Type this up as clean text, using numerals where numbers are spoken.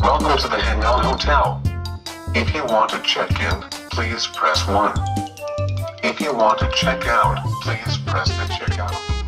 Welcome to the Hangout Hotel. If you want to check in, please press 1. If you want to check out, please press the checkout.